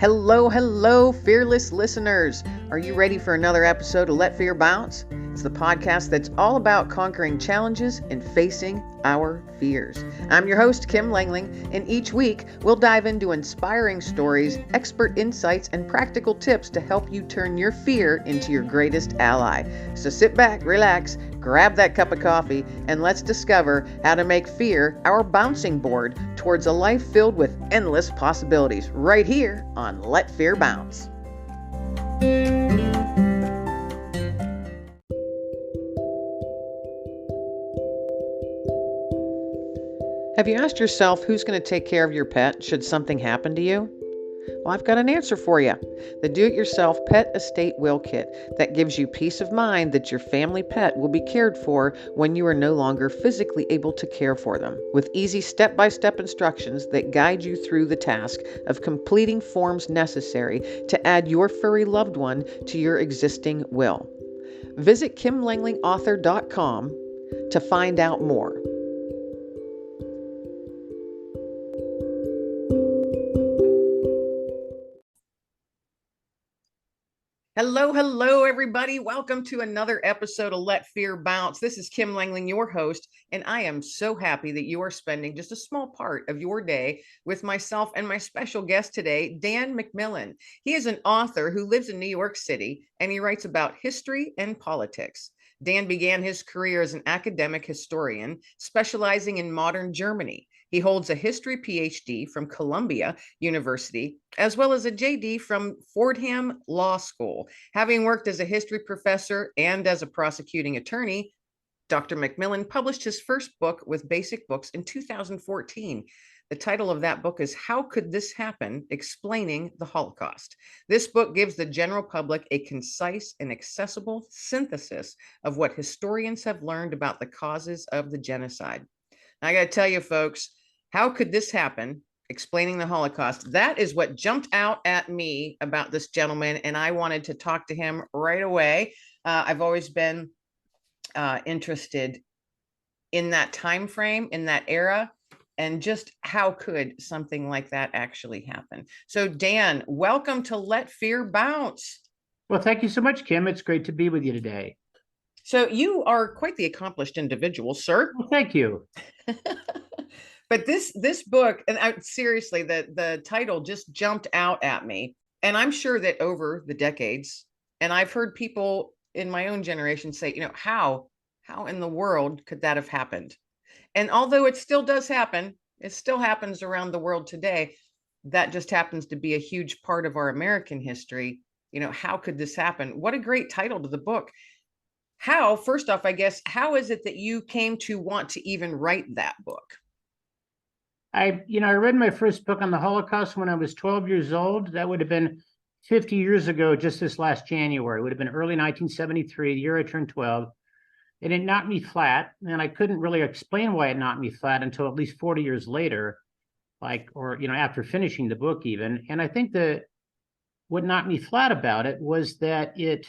Hello, hello, fearless listeners. Are you ready for another episode of Let Fear Bounce? It's the podcast that's all about conquering challenges and facing our fears. I'm your host, Kim Lengling, and each week we'll dive into inspiring stories, expert insights, and practical tips to help you turn your fear into your greatest ally. So sit back, relax, grab that cup of coffee, and let's discover how to make fear our bouncing board towards a life filled with endless possibilities right here on Let Fear Bounce. Have you asked yourself who's going to take care of your pet should something happen to you? Well, I've got an answer for you. The Do-It-Yourself Pet Estate Will Kit that gives you peace of mind that your family pet will be cared for when you are no longer physically able to care for them, with easy step-by-step instructions that guide you through the task of completing forms necessary to add your furry loved one to your existing will. Visit KimLenglingAuthor.com to find out more. Hello, everybody. Welcome to another episode of Let Fear Bounce. This is Kim Lengling, your host, and I am so happy that you are spending just a small part of your day with myself and my special guest today, Dan McMillan. He is an author who lives in New York City, and he writes about history and politics. Dan began his career as an academic historian, specializing in modern Germany. He holds a history Ph.D. from Columbia University, as well as a J.D. from Fordham Law School. Having worked as a history professor and as a prosecuting attorney, Dr. McMillan published his first book with Basic Books in 2014. The title of that book is How Could This Happen? Explaining the Holocaust. This book gives the general public a concise and accessible synthesis of what historians have learned about the causes of the genocide. Now, I got to tell you, folks, how could this happen? Explaining the Holocaust. That is what jumped out at me about this gentleman, and I wanted to talk to him right away. I've always been interested in that time frame, in that era, and just how could something like that actually happen? So, Dan, welcome to Let Fear Bounce. Well, thank you so much, Kim. It's great to be with you today. So you are quite the accomplished individual, sir. Well, thank you. But this book, and seriously, the title just jumped out at me. And I'm sure that over the decades, and I've heard people in my own generation say, how in the world could that have happened? And although it still does happen, it still happens around the world today. That just happens to be a huge part of our American history. How could this happen? What a great title to the book. First off, I guess, how is it that you came to want to even write that book? I read my first book on the Holocaust when I was 12 years old. That would have been 50 years ago, just this last January. It would have been early 1973, the year I turned 12. And it knocked me flat. And I couldn't really explain why it knocked me flat until at least 40 years later, after finishing the book even. And I think that what knocked me flat about it was that it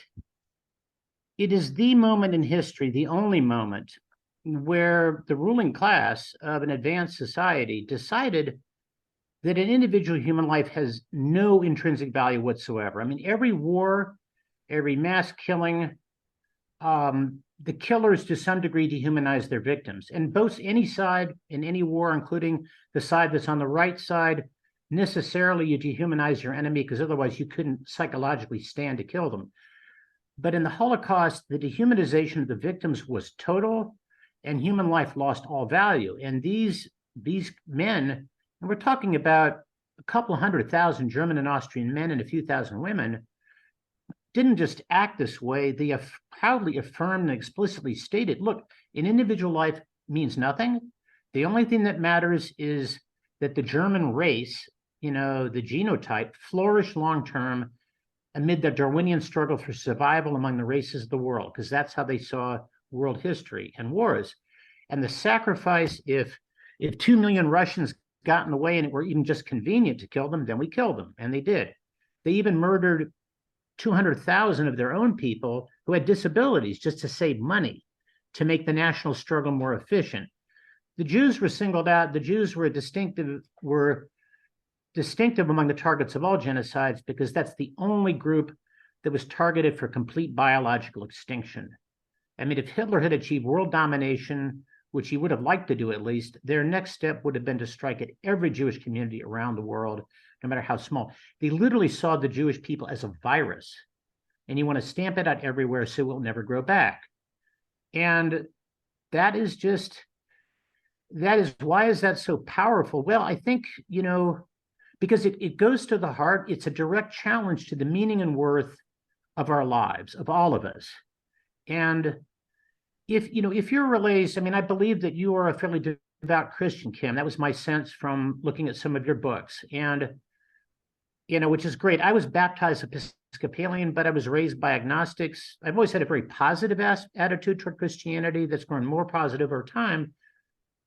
is the moment in history, the only moment where the ruling class of an advanced society decided that an individual human life has no intrinsic value whatsoever. I mean, every war, every mass killing, the killers to some degree dehumanize their victims. And both any side in any war, including the side that's on the right side, necessarily you dehumanize your enemy because otherwise you couldn't psychologically stand to kill them. But in the Holocaust, the dehumanization of the victims was total, and human life lost all value. And these men, and we're talking about a couple 100,000 German and Austrian men and a few thousand women, didn't just act this way. They proudly affirmed and explicitly stated, look, an individual life means nothing. The only thing that matters is that the German race, the genotype, flourished long-term amid the Darwinian struggle for survival among the races of the world, because that's how they saw world history and wars. And the sacrifice, if 2 million Russians got in the way and it were even just convenient to kill them, then we killed them. And they did. They even murdered 200,000 of their own people who had disabilities just to save money, to make the national struggle more efficient. The Jews were singled out. The Jews were distinctive among the targets of all genocides because that's the only group that was targeted for complete biological extinction. I mean, if Hitler had achieved world domination, which he would have liked to do at least, their next step would have been to strike at every Jewish community around the world, no matter how small. They literally saw the Jewish people as a virus, and you want to stamp it out everywhere so it will never grow back. And that is why is that so powerful? Well, I think, because it goes to the heart. It's a direct challenge to the meaning and worth of our lives, of all of us. And if you're raised, I mean, I believe that you are a fairly devout Christian, Kim. That was my sense from looking at some of your books. And, which is great. I was baptized Episcopalian, but I was raised by agnostics. I've always had a very positive attitude toward Christianity that's grown more positive over time,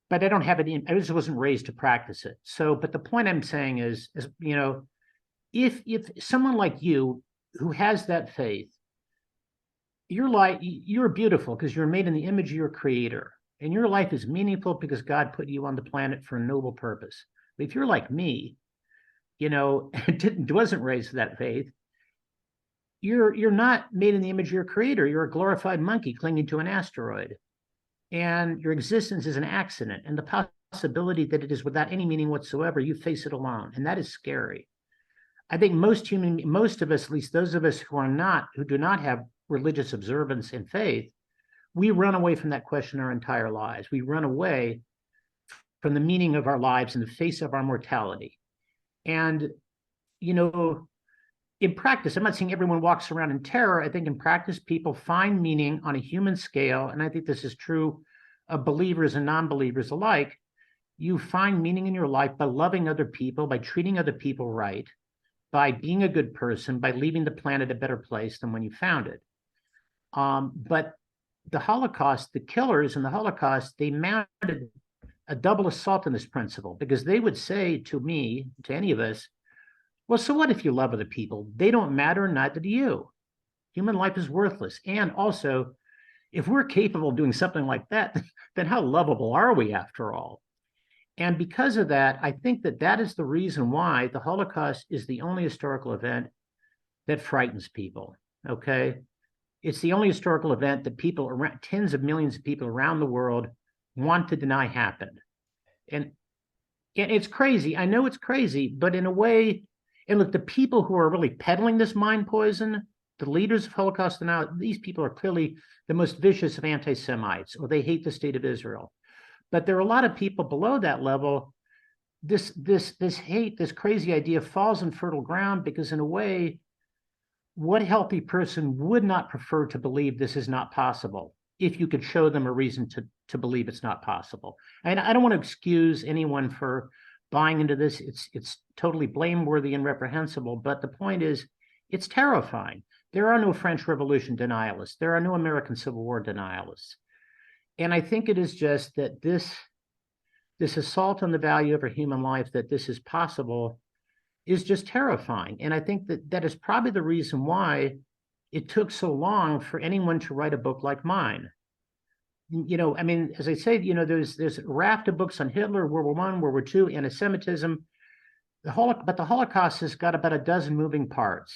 but I don't have it I just wasn't raised to practice it. So, but the point I'm saying is if someone like you who has that faith, you're beautiful because you're made in the image of your creator, and your life is meaningful because God put you on the planet for a noble purpose. But if you're like me, wasn't raised with that faith, you're not made in the image of your creator. You're a glorified monkey clinging to an asteroid, and your existence is an accident, and the possibility that it is without any meaning whatsoever, you face it alone, and that is scary. I think most of us, at least those of us who do not have religious observance and faith, we run away from that question our entire lives. We run away from the meaning of our lives in the face of our mortality. And, in practice, I'm not saying everyone walks around in terror. I think in practice, people find meaning on a human scale. And I think this is true of believers and non-believers alike. You find meaning in your life by loving other people, by treating other people right, by being a good person, by leaving the planet a better place than when you found it. But the Holocaust, the killers in the Holocaust, they mounted a double assault on this principle because they would say to me, to any of us, well, so what if you love other people? They don't matter, neither do you. Human life is worthless. And also, if we're capable of doing something like that, then how lovable are we after all? And because of that, I think that is the reason why the Holocaust is the only historical event that frightens people, okay? It's the only historical event that tens of millions of people around the world want to deny happened. And it's crazy. I know it's crazy, but in a way, and look, the people who are really peddling this mind poison, the leaders of Holocaust denial, these people are clearly the most vicious of anti-Semites, or they hate the state of Israel. But there are a lot of people below that level. This hate, this crazy idea falls on fertile ground because in a way, what healthy person would not prefer to believe this is not possible if you could show them a reason to believe it's not possible? And I don't want to excuse anyone for buying into this. It's totally blameworthy and reprehensible. But the point is, it's terrifying. There are no French Revolution denialists. There are no American Civil War denialists. And I think it is just that this assault on the value of a human life, that this is possible, is just terrifying. And I think that is probably the reason why it took so long for anyone to write a book like mine. I mean, as I say, there's a raft of books on Hitler, World War I, World War II, anti-Semitism. But the Holocaust has got about a dozen moving parts.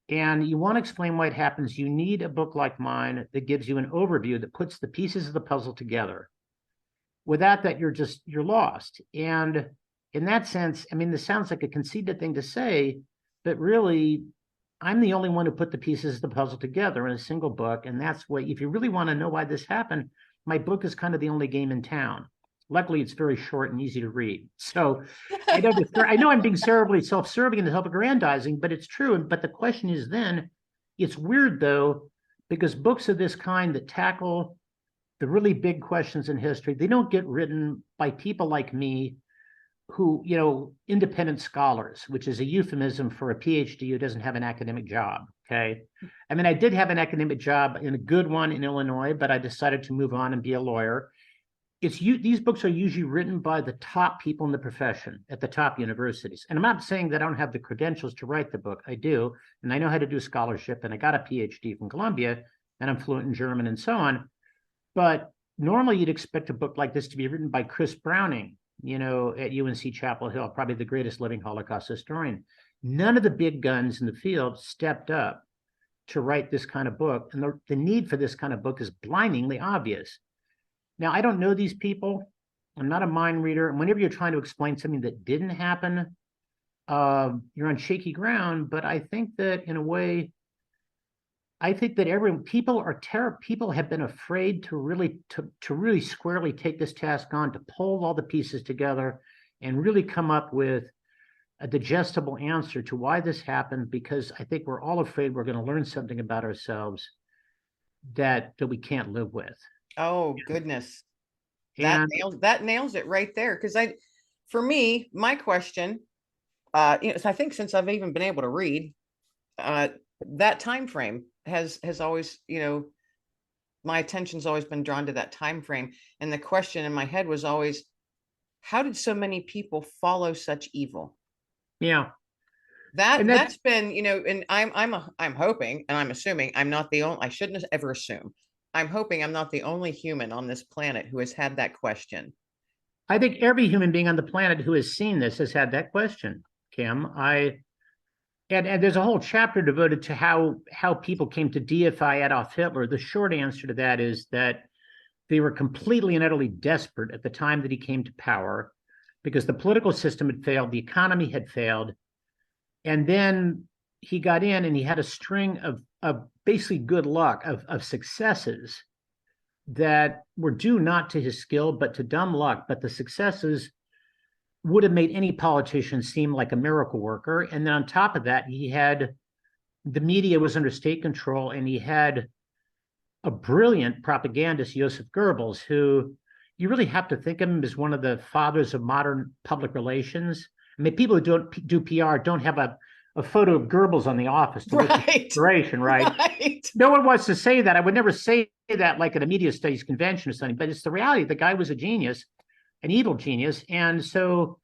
And you want to explain why it happens, you need a book like mine that gives you an overview, that puts the pieces of the puzzle together. Without that, you're lost. And in that sense, I mean, this sounds like a conceited thing to say, but really, I'm the only one who put the pieces of the puzzle together in a single book. And that's why, if you really want to know why this happened, my book is kind of the only game in town. Luckily, it's very short and easy to read. So I know I'm being terribly self-serving and self-aggrandizing, but it's true. But the question is then, it's weird though, because books of this kind that tackle the really big questions in history, they don't get written by people like me who, independent scholars, which is a euphemism for a Ph.D. who doesn't have an academic job, okay? I mean, I did have an academic job, in a good one in Illinois, but I decided to move on and be a lawyer. These books are usually written by the top people in the profession at the top universities. And I'm not saying that I don't have the credentials to write the book. I do, and I know how to do scholarship, and I got a PhD from Columbia, and I'm fluent in German and so on. But normally you'd expect a book like this to be written by Chris Browning, at UNC Chapel Hill, probably the greatest living Holocaust historian. None of the big guns in the field stepped up to write this kind of book. And the need for this kind of book is blindingly obvious. Now, I don't know these people. I'm not a mind reader. And whenever you're trying to explain something that didn't happen, you're on shaky ground. But I think that in a way, I think that people have been afraid to really squarely take this task on, to pull all the pieces together and really come up with a digestible answer to why this happened, because I think we're all afraid we're going to learn something about ourselves that we can't live with. Oh goodness. And That nails it right there. Because for me, my question, so I think since I've even been able to read, that time frame has always, my attention's always been drawn to that time frame. And the question in my head was always, how did so many people follow such evil? yeah, That's been, and I'm hoping and I'm assuming I'm not the only, I shouldn't ever assume. I'm hoping I'm not the only human on this planet who has had that question. I think every human being on the planet who has seen this has had that question, Kim. And there's a whole chapter devoted to how people came to deify Adolf Hitler. The short answer to that is that they were completely and utterly desperate at the time that he came to power, because the political system had failed, the economy had failed, and then he got in and he had a string of basically good luck, of successes that were due not to his skill but to dumb luck. But the successes would have made any politician seem like a miracle worker. And then on top of that, the media was under state control, and he had a brilliant propagandist, Joseph Goebbels, who you really have to think of him as one of the fathers of modern public relations. I mean, people who don't do PR don't have a photo of Goebbels on the office to look for inspiration, right? Right? No one wants to say that. I would never say that like at a media studies convention or something, but it's the reality. The guy was a genius, an evil genius. And so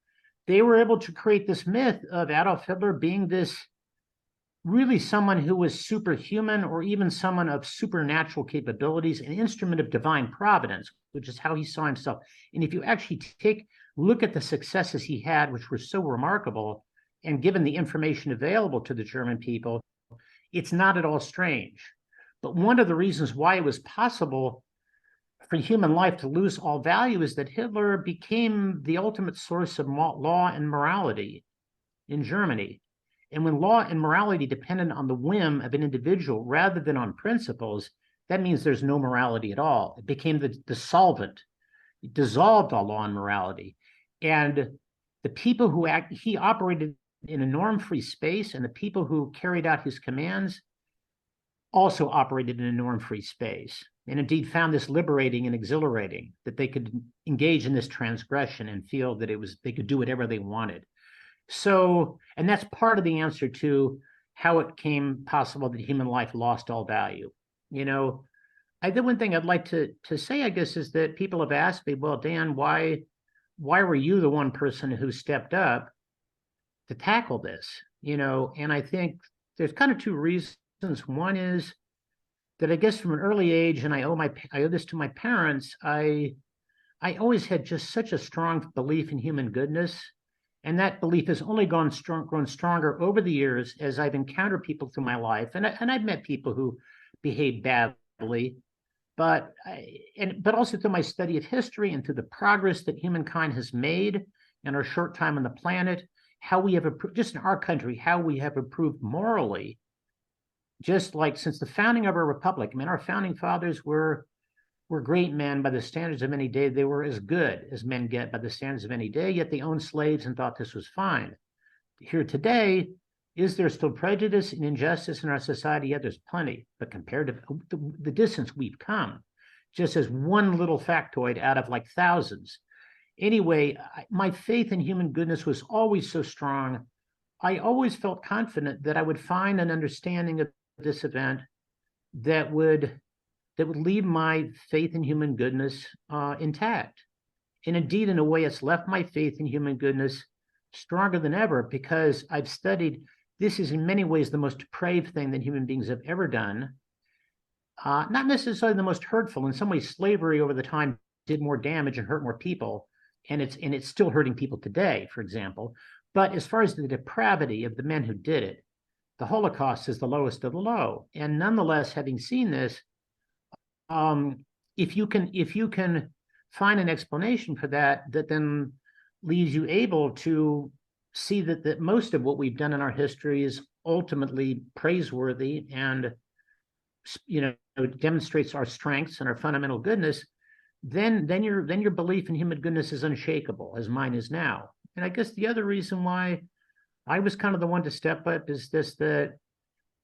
they were able to create this myth of Adolf Hitler being this really someone who was superhuman, or even someone of supernatural capabilities, an instrument of divine providence, which is how he saw himself. And if you actually look at the successes he had, which were so remarkable, and given the information available to the German people, it's not at all strange. But one of the reasons why it was possible for human life to lose all value is that Hitler became the ultimate source of law and morality in Germany. And when law and morality depended on the whim of an individual rather than on principles, that means there's no morality at all. It became the solvent. It dissolved all law and morality. And the people he operated in a norm-free space, and the people who carried out his commands also operated in a norm-free space, and indeed found this liberating and exhilarating, that they could engage in this transgression and feel that they could do whatever they wanted. So, and that's part of the answer to how it came possible that human life lost all value. The one thing I'd like to say, I guess, is that people have asked me, well, Dan, why were you the one person who stepped up to tackle this? And I think there's kind of two reasons. One is that I guess from an early age, and I owe this to my parents, I always had just such a strong belief in human goodness. And that belief has only grown stronger over the years as I've encountered people through my life. And I've met people who behave badly, but also through my study of history and through the progress that humankind has made in our short time on the planet, how we have improved, just in our country, how we have improved morally, just like since the founding of our republic. I mean, our founding fathers were great men by the standards of any day. They were as good as men get by the standards of any day, yet they owned slaves and thought this was fine. Here today, is there still prejudice and injustice in our society? Yeah, there's plenty, but compared to the distance we've come, just as one little factoid out of like thousands. Anyway, my faith in human goodness was always so strong. I always felt confident that I would find an understanding of this event that would leave my faith in human goodness intact. And indeed, in a way, it's left my faith in human goodness stronger than ever, because I've studied this is in many ways the most depraved thing that human beings have ever done. Not necessarily the most hurtful. In some ways, slavery over the time did more damage and hurt more people and it's still hurting people today, for example. But as far as the depravity of the men who did it, the Holocaust is the lowest of the low. And nonetheless, having seen this, um, if you can find an explanation for that, that then leaves you able to see that most of what we've done in our history is ultimately praiseworthy and demonstrates our strengths and our fundamental goodness, then your belief in human goodness is unshakable, as mine is now. And I guess the other reason why I was kind of the one to step up is this, that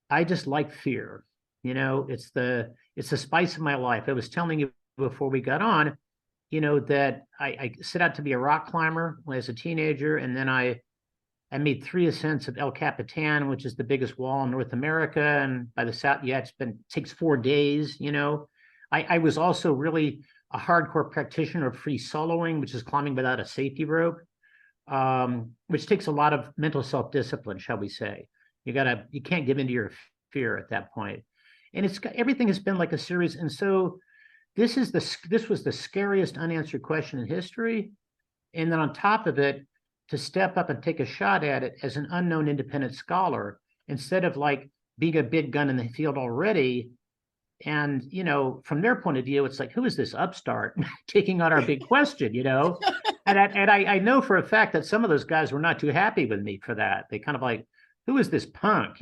I just like fear. It's the spice of my life. I was telling you before we got on, that I set out to be a rock climber when I was a teenager, and then I made 3 ascents of El Capitan, which is the biggest wall in North America. And by the south, takes 4 days. I was also really a hardcore practitioner of free soloing, which is climbing without a safety rope, which takes a lot of mental self-discipline, shall we say. You can't give into your fear at that point. And everything has been like a series. And so this was the scariest unanswered question in history. And then on top of it, to step up and take a shot at it as an unknown independent scholar, instead of like being a big gun in the field already. And, from their point of view, it's like, who is this upstart taking on our big question, And I know for a fact that some of those guys were not too happy with me for that. They kind of like, who is this punk,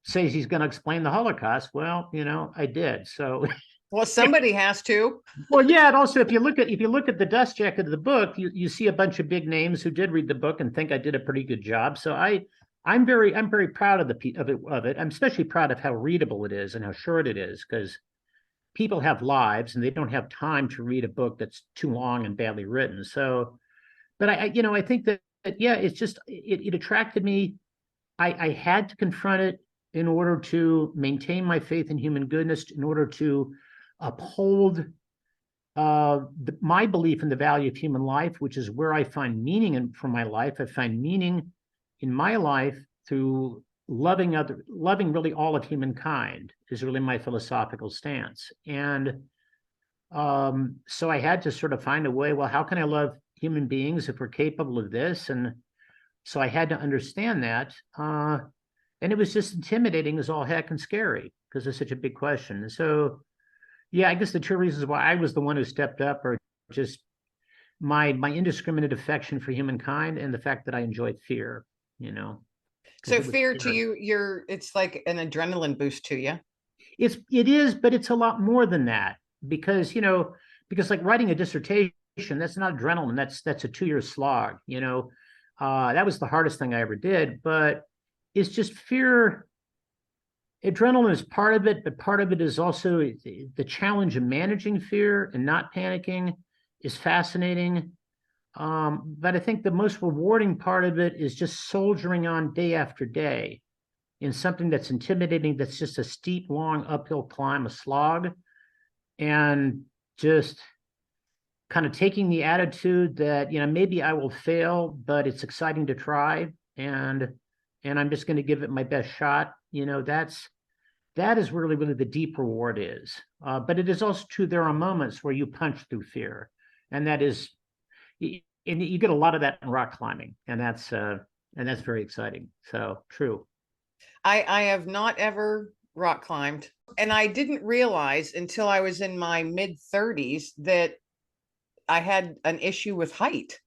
says he's going to explain the Holocaust. Well, I did. So Well, somebody has to. well, yeah, and also if you look at the dust jacket of the book, you see a bunch of big names who did read the book and think I did a pretty good job. So I'm very proud of it. I'm especially proud of how readable it is and how short it is, because people have lives and they don't have time to read a book that's too long and badly written. So, but I think that yeah, it's just it attracted me. I had to confront it in order to maintain my faith in human goodness, in order to uphold my belief in the value of human life, which is where I find meaning for my life. I find meaning in my life through loving really all of humankind is really my philosophical stance. And so I had to sort of find a way, well, how can I love human beings if we're capable of this? And so I had to understand that. And it was just intimidating as all heck and scary because it's such a big question. And so, yeah, I guess the two reasons why I was the one who stepped up are just my indiscriminate affection for humankind and the fact that I enjoyed fear, So because it was fear to scary. you, it's like an adrenaline boost to you. It is, but it's a lot more than that because like writing a dissertation, that's not adrenaline. That's a 2-year slog. That was the hardest thing I ever did, but it's just fear. Adrenaline is part of it, but part of it is also the challenge of managing fear and not panicking is fascinating. But I think the most rewarding part of it is just soldiering on day after day in something that's intimidating, that's just a steep, long uphill climb, a slog, and just kind of taking the attitude that, maybe I will fail, but it's exciting to try, and I'm just going to give it my best shot. That is really, really the deep reward is. But it is also true, there are moments where you punch through fear, and that is, and you get a lot of that in rock climbing, and that's very exciting. So true. I have not ever rock climbed, and I didn't realize until I was in my mid 30s that I had an issue with height.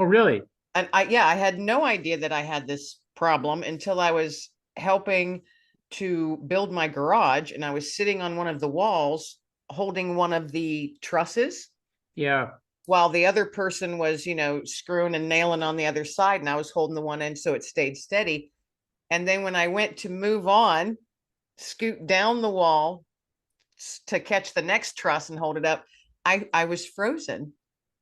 Oh, really? And I had no idea that I had this problem until I was helping to build my garage, and I was sitting on one of the walls holding one of the trusses Yeah. while the other person was, screwing and nailing on the other side, and I was holding the one end so it stayed steady. And then when I went to move on, scoot down the wall to catch the next truss and hold it up, I was frozen.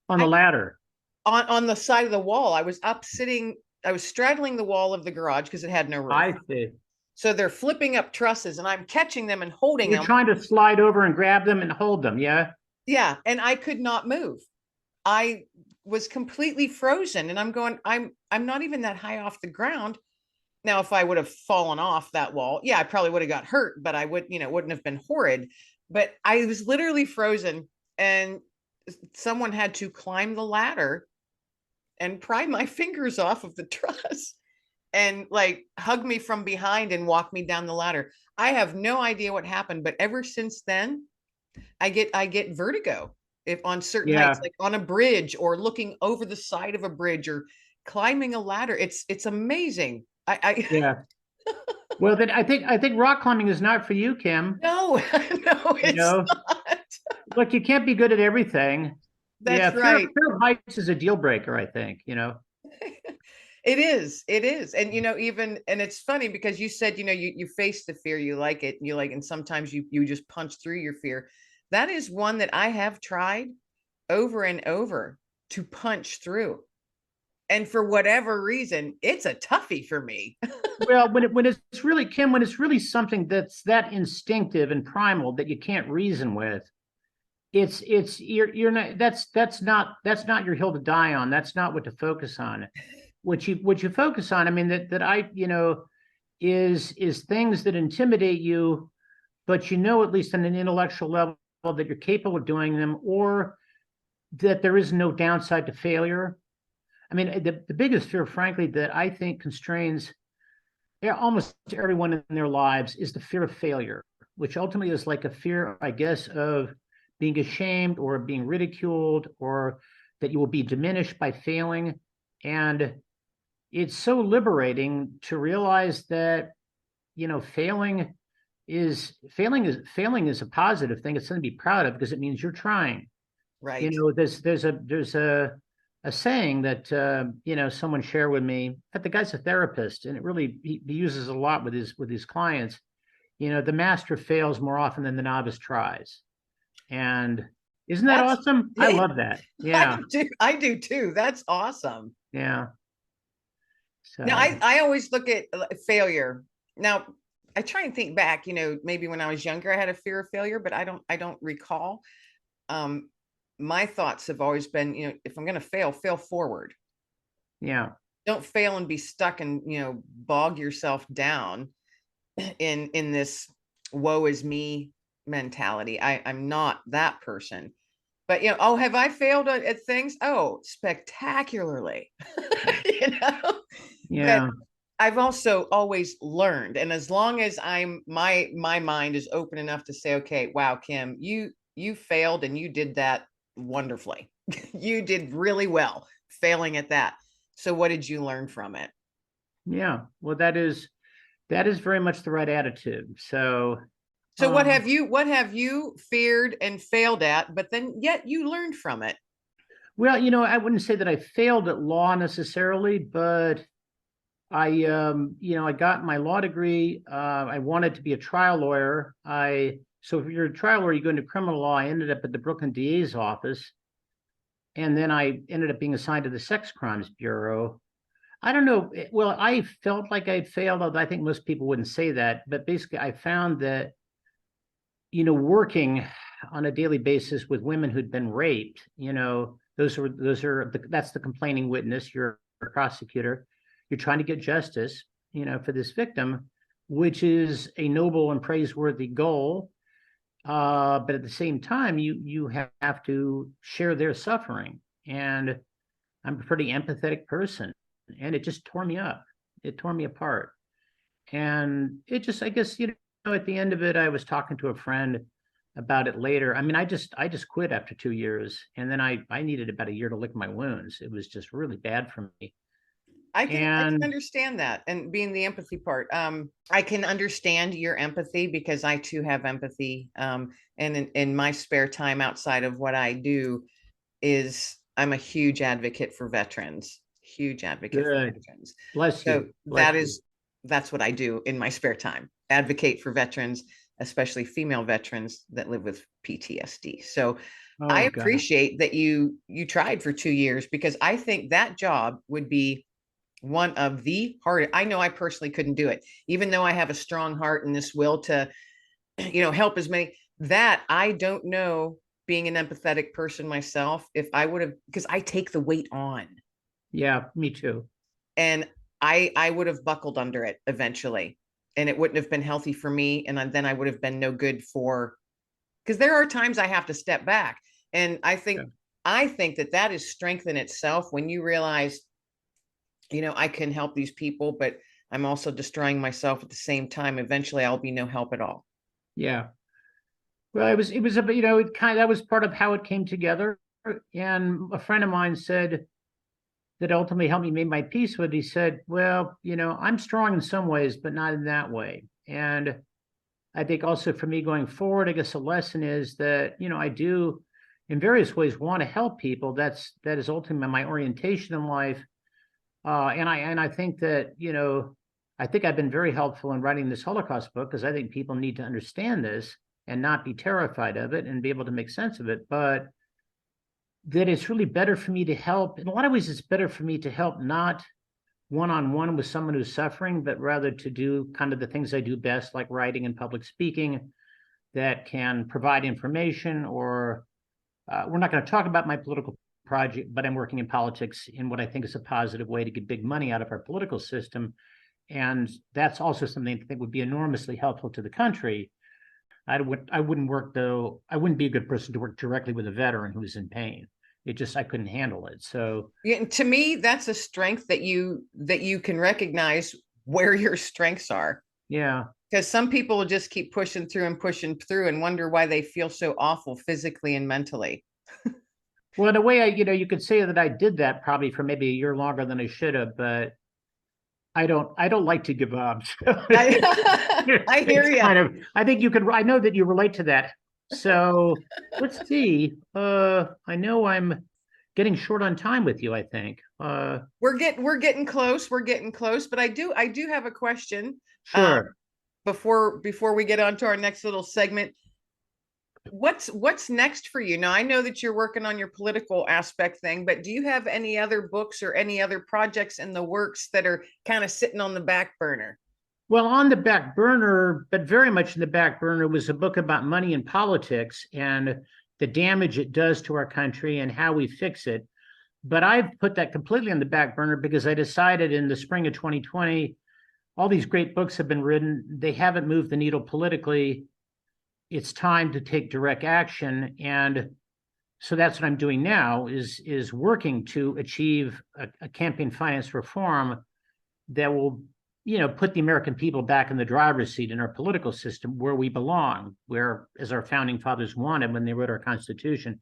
On the I ladder. on the side of the wall. I was up sitting, I was straddling the wall of the garage because it had no roof. I see. So they're flipping up trusses and I'm catching them and holding You're them. trying to slide over and grab them and hold them. Yeah. Yeah. And I could not move. I was completely frozen and I'm going, I'm not even that high off the ground. Now, if I would have fallen off that wall, yeah, I probably would have got hurt, but I would, wouldn't have been horrid. But I was literally frozen. And someone had to climb the ladder and pry my fingers off of the truss and like hug me from behind and walk me down the ladder. I have no idea what happened, but ever since then, I get vertigo if on certain heights, Yeah, like on a bridge or looking over the side of a bridge or climbing a ladder. It's amazing. I yeah. Well, then I think rock climbing is not for you, Kim. no, no, You it's know, not. look, you can't be good at everything. Yeah, That's fear right. fear of heights is a deal breaker, I think, you know. It is. And even and it's funny because you said, you face the fear, you like it, and you like, and sometimes you just punch through your fear. That is one that I have tried over and over to punch through. And for whatever reason, it's a toughie for me. Well, when it's really, Kim, when it's really something that's that instinctive and primal that you can't reason with, it's you're not that's not your hill to die on. That's not what to focus on. What you focus on, I mean, that I, is things that intimidate you, but at least on an intellectual level that you're capable of doing them, or that there is no downside to failure. I mean, the biggest fear, frankly, that I think constrains almost everyone in their lives is the fear of failure, which ultimately is like a fear, I guess, of being ashamed or being ridiculed or that you will be diminished by failing. And it's so liberating to realize that, failing is a positive thing. It's something to be proud of because it means you're trying. Right. There's a saying that someone shared with me. That the guy's a therapist, and it really he uses a lot with his clients. The master fails more often than the novice tries. And isn't that That's awesome? I yeah, love that. Yeah, I do too. That's awesome. yeah. Now, So I always look at failure. Now, I try and think back, maybe when I was younger, I had a fear of failure, but I don't recall. Um, my thoughts have always been, if I'm going to fail, fail forward. yeah, Don't fail and be stuck and, bog yourself down in this woe is me mentality. I'm not that person. But oh, have I failed at things? Oh, spectacularly. you know, but yeah, I've also always learned, and as long as my mind is open enough to say, okay, wow, Kim, you failed and you did that wonderfully. You did really well failing at that. So what did you learn from it? yeah. Well, that is very much the right attitude. So, So um, what have you feared and failed at, but then yet you learned from it? well, I wouldn't say that I failed at law necessarily, but I got my law degree. I wanted to be a trial lawyer. So if you're a trial lawyer, you go into criminal law. I ended up at the Brooklyn DA's office, and then I ended up being assigned to the Sex Crimes Bureau. I don't know. Well, I felt like I'd failed, although I think most people wouldn't say that. But basically, I found that, working on a daily basis with women who'd been raped, that's the complaining witness. You're a prosecutor. You're trying to get justice, for this victim, which is a noble and praiseworthy goal. But at the same time, you have to share their suffering. And I'm a pretty empathetic person, and it just tore me up. It tore me apart. And it just, I guess, at the end of it, I was talking to a friend about it later. I mean, I just quit after 2 years, and then I needed about a year to lick my wounds. It was just really bad for me. I can And understand that, and being the empathy part. I can understand your empathy because I too have empathy. And in my spare time outside of what I do is I'm a huge advocate for veterans, huge advocate for good, veterans. bless So you, bless you. that's what I do in my spare time. Advocate for veterans, especially female veterans that live with PTSD. So I Oh God, appreciate that you tried for 2 years because I think that job would be one of the hardest. I know I personally couldn't do it, even though I have a strong heart and this will to, help as many. That I don't know, being an empathetic person myself, if I would have, because I take the weight on, yeah, me too. and I would have buckled under it eventually, and it wouldn't have been healthy for me, and then I would have been no good for, because there are times I have to step back, and I Yeah, think I think that that is strength in itself when you realize, I can help these people, but I'm also destroying myself at the same time. Eventually, I'll be no help at all. Yeah. Well, it was a, it kind of, that was part of how it came together. And a friend of mine said that ultimately helped me make my peace with. He said, "Well, I'm strong in some ways, but not in that way." And I think also for me going forward, I guess the lesson is that, I do in various ways want to help people. That is ultimately my orientation in life. And I think that, I think I've been very helpful in writing this Holocaust book because I think people need to understand this and not be terrified of it and be able to make sense of it. But that it's really better for me to help. In a lot of ways, it's better for me to help not one-on-one with someone who's suffering, but rather to do kind of the things I do best, like writing and public speaking, that can provide information. Or we're not going to talk about my political project, but I'm working in politics in what I think is a positive way to get big money out of our political system. And that's also something I think would be enormously helpful to the country. I wouldn't work, though. I wouldn't be a good person to work directly with a veteran who's in pain. I couldn't handle it. So Yeah, to me, that's a strength that you can recognize where your strengths are. yeah. Because some people will just keep pushing through and pushing through and wonder why they feel so awful physically and mentally. Well, in a way, you could say that I did that probably for maybe a year longer than I should have, but I don't like to give up. I hear you. I think I know that you relate to that. So let's see. I know I'm getting short on time with you, I think. We're getting close. We're getting close. But I do have a question. Sure. Before we get on to our next little segment. What's next for you? Now, I know that you're working on your political aspect thing, but do you have any other books or any other projects in the works that are kind of sitting on the back burner? Well, on the back burner, but very much in the back burner, was a book about money and politics and the damage it does to our country and how we fix it. But I've put that completely on the back burner because I decided in the spring of 2020, all these great books have been written. They haven't moved the needle politically. It's time to take direct action. And so that's what I'm doing now is working to achieve a campaign finance reform that will, put the American people back in the driver's seat in our political system where we belong, where, as our founding fathers wanted when they wrote our Constitution.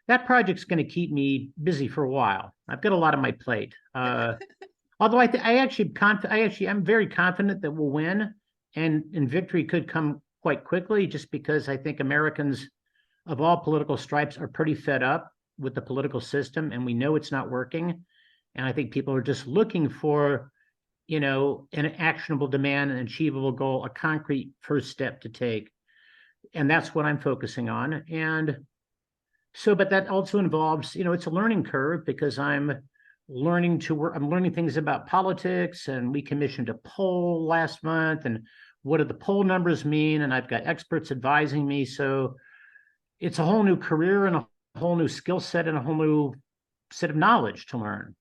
That project's going to keep me busy for a while. I've got a lot on my plate. Although I'm very confident that we'll win, and victory could come quite quickly, just because I think Americans of all political stripes are pretty fed up with the political system, and we know it's not working. And I think people are just looking for, an actionable demand, an achievable goal, a concrete first step to take. And that's what I'm focusing on. And so, but that also involves, it's a learning curve because I'm learning things about politics, and we commissioned a poll last month, and what do the poll numbers mean? And I've got experts advising me. So it's a whole new career and a whole new skill set and a whole new set of knowledge to learn,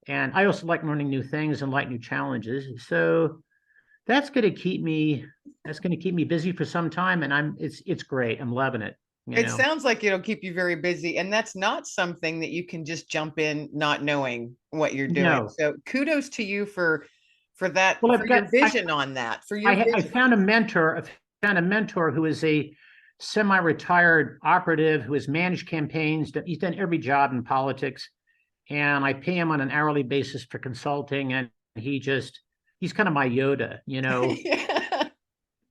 and I also like learning new things and like new challenges. So that's going to keep me busy for some time. And it's great. I'm loving it. It sounds like it'll keep you very busy, and that's not something that you can just jump in not knowing what you're doing. No. So kudos to you for that, Well, for your vision on that, for your I vision. found a mentor. I found a mentor who is a semi-retired operative who has managed campaigns. He's done every job in politics, and I pay him on an hourly basis for consulting. And he's kind of my Yoda, Yeah.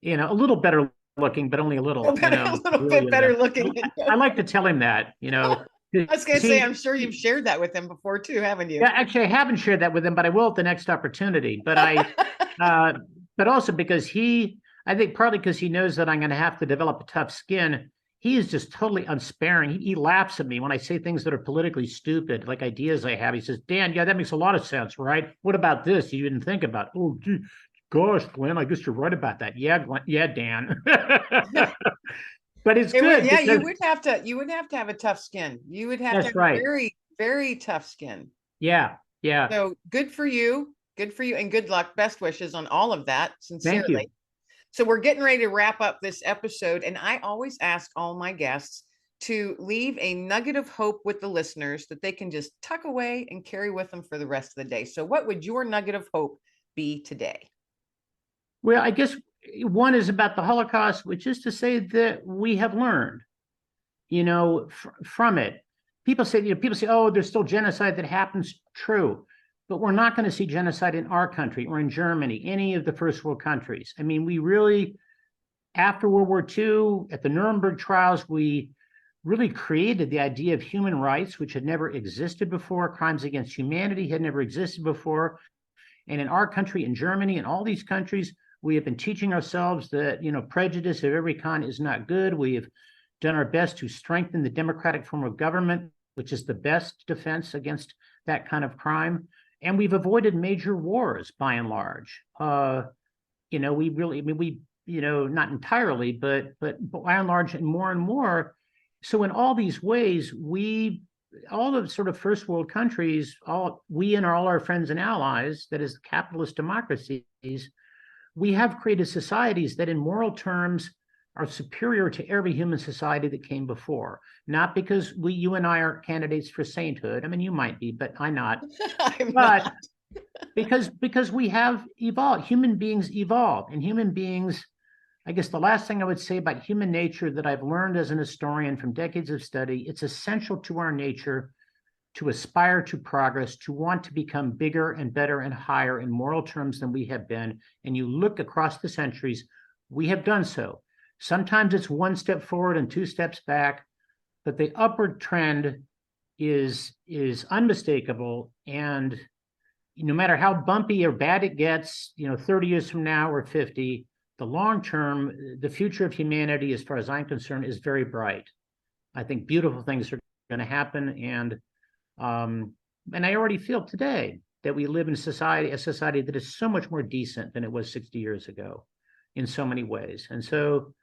a little better looking, but only a little, A little bit better looking. I like to tell him that, I was going to say, I'm sure you've shared that with him before too, haven't you? Yeah, actually, I haven't shared that with him, but I will at the next opportunity. But but also because I think partly because he knows that I'm going to have to develop a tough skin. He is just totally unsparing. He laughs at me when I say things that are politically stupid, like ideas I have. He says, "Dan, yeah, that makes a lot of sense, right? What about this? You didn't think about?" Oh, gee, gosh, Glenn, I guess you're right about that. Yeah, Glenn, yeah, Dan. But it's good. Yeah, you would have to have a tough skin. You would have to have a very, very tough skin. Yeah, yeah. So good for you. Good for you, and good luck. Best wishes on all of that, sincerely. Thank you. So we're getting ready to wrap up this episode, and I always ask all my guests to leave a nugget of hope with the listeners that they can just tuck away and carry with them for the rest of the day. So, what would your nugget of hope be today? Well, I guess one is about the Holocaust, which is to say that we have learned, from it. People say, oh, there's still genocide that happens. True. But we're not going to see genocide in our country or in Germany, any of the first world countries. I mean, we really, after World War II, at the Nuremberg trials, we really created the idea of human rights, which had never existed before. Crimes against humanity had never existed before. And in our country, in Germany, and all these countries, we have been teaching ourselves that, prejudice of every kind is not good. We have done our best to strengthen the democratic form of government, which is the best defense against that kind of crime. And we've avoided major wars by and large. We really, I mean, not entirely, but by and large, and more. So in all these ways, all the sort of first world countries, all our friends and allies, that is capitalist democracies, we have created societies that in moral terms are superior to every human society that came before. Not because you and I are candidates for sainthood. I mean, you might be, but I'm not. I'm But not. because we have evolved, human beings evolve, and human beings, I guess the last thing I would say about human nature that I've learned as an historian from decades of study, it's essential to our nature to aspire to progress, to want to become bigger and better and higher in moral terms than we have been. And you look across the centuries, we have done so. Sometimes it's one step forward and two steps back, but the upward trend is unmistakable. And no matter how bumpy or bad it gets, 30 years from now or 50, the long term, the future of humanity, as far as I'm concerned, is very bright. I think beautiful things are going to happen. And I already feel today that we live in a society that is so much more decent than it was 60 years ago in so many ways. And so,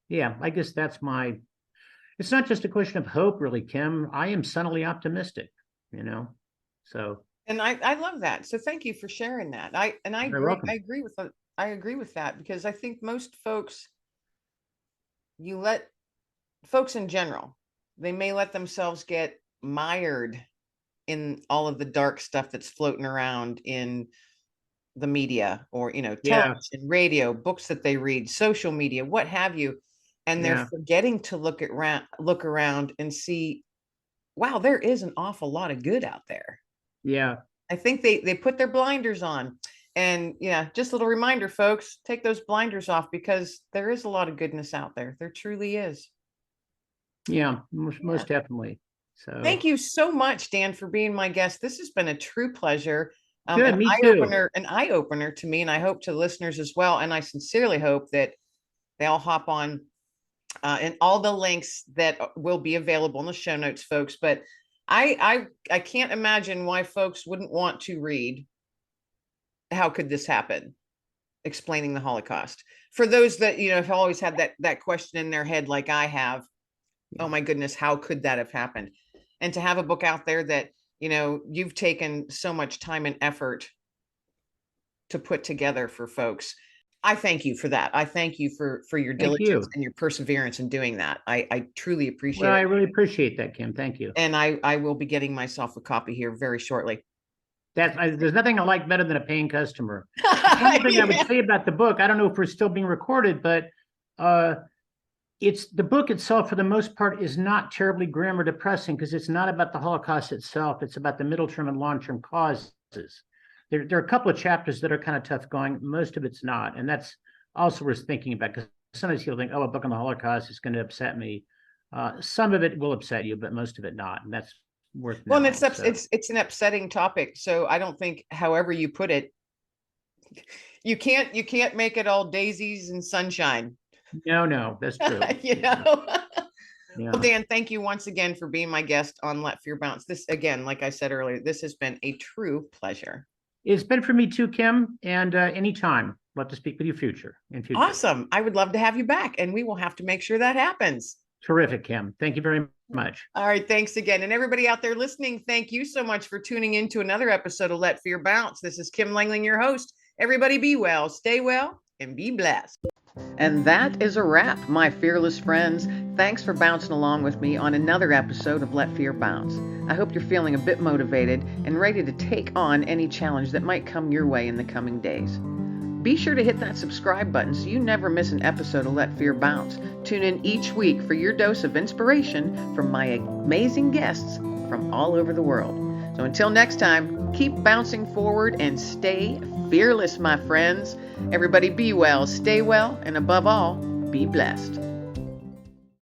yeah, I guess it's not just a question of hope, really, Kim. I am sunnily optimistic, so. And I love that. So thank you for sharing that. I You're agree. welcome. I agree with that, because I think most folks, folks in general, they may let themselves get mired in all of the dark stuff that's floating around in the media, or Yeah, television, radio, books that they read, social media, what have you, and they're yeah, forgetting to look around and see, wow, there is an awful lot of good out there. yeah. I think they put their blinders on. And yeah, just a little reminder, folks, take those blinders off, because there is a lot of goodness out there. There truly is. Yeah, most, Yeah. most definitely. So Thank you so much, Dan, for being my guest. This has been a true pleasure. good. Me too. An eye opener to me, and I hope to listeners as well. And I sincerely hope that they all hop on, and all the links that will be available in the show notes, folks. But I can't imagine why folks wouldn't want to read How Could This Happen? Explaining the Holocaust. For those that, have always had that question in their head, like I have, oh Yeah. my goodness, how could that have happened? And to have a book out there that, you've taken so much time and effort to put together for folks. I thank you for that. I thank you for your Thank diligence you. and your perseverance in doing that. I truly Well, appreciate I it. really appreciate that, Kim. Thank you. And I will be getting myself a copy here very shortly. There's nothing I like better than a paying customer. One other thing I would Yeah. say about the book, I don't know if we're still being recorded, but uh, it's the book itself, for the most part, is not terribly grim or depressing, because it's not about the Holocaust itself. It's about the middle term and long term causes. There are a couple of chapters that are kind of tough going. Most of it's not, and that's also worth thinking about, because sometimes people think, "Oh, a book on the Holocaust is going to upset me." Some of it will upset you, but most of it not, and that's worth Well, and knowing. So it's an upsetting topic. So I don't think, however you put it, you can't make it all daisies and sunshine. no, that's true. you Yeah, know. Well, yeah. Dan, thank you once again for being my guest on Let Fear Bounce. This, again, like I said earlier, this has been a true pleasure. It's been for me too, Kim. And anytime, love to speak with you in future. Awesome. I would love to have you back, and we will have to make sure that happens. Terrific, Kim. Thank you very much. All right. Thanks again. And everybody out there listening, thank you so much for tuning in to another episode of Let Fear Bounce. This is Kim Lengling, your host. Everybody be well, stay well, and be blessed. And that is a wrap, my fearless friends. Thanks for bouncing along with me on another episode of Let Fear Bounce. I hope you're feeling a bit motivated and ready to take on any challenge that might come your way in the coming days. Be sure to hit that subscribe button so you never miss an episode of Let Fear Bounce. Tune in each week for your dose of inspiration from my amazing guests from all over the world. So until next time, keep bouncing forward and stay fearless, my friends. Everybody be well, stay well, and above all, be blessed.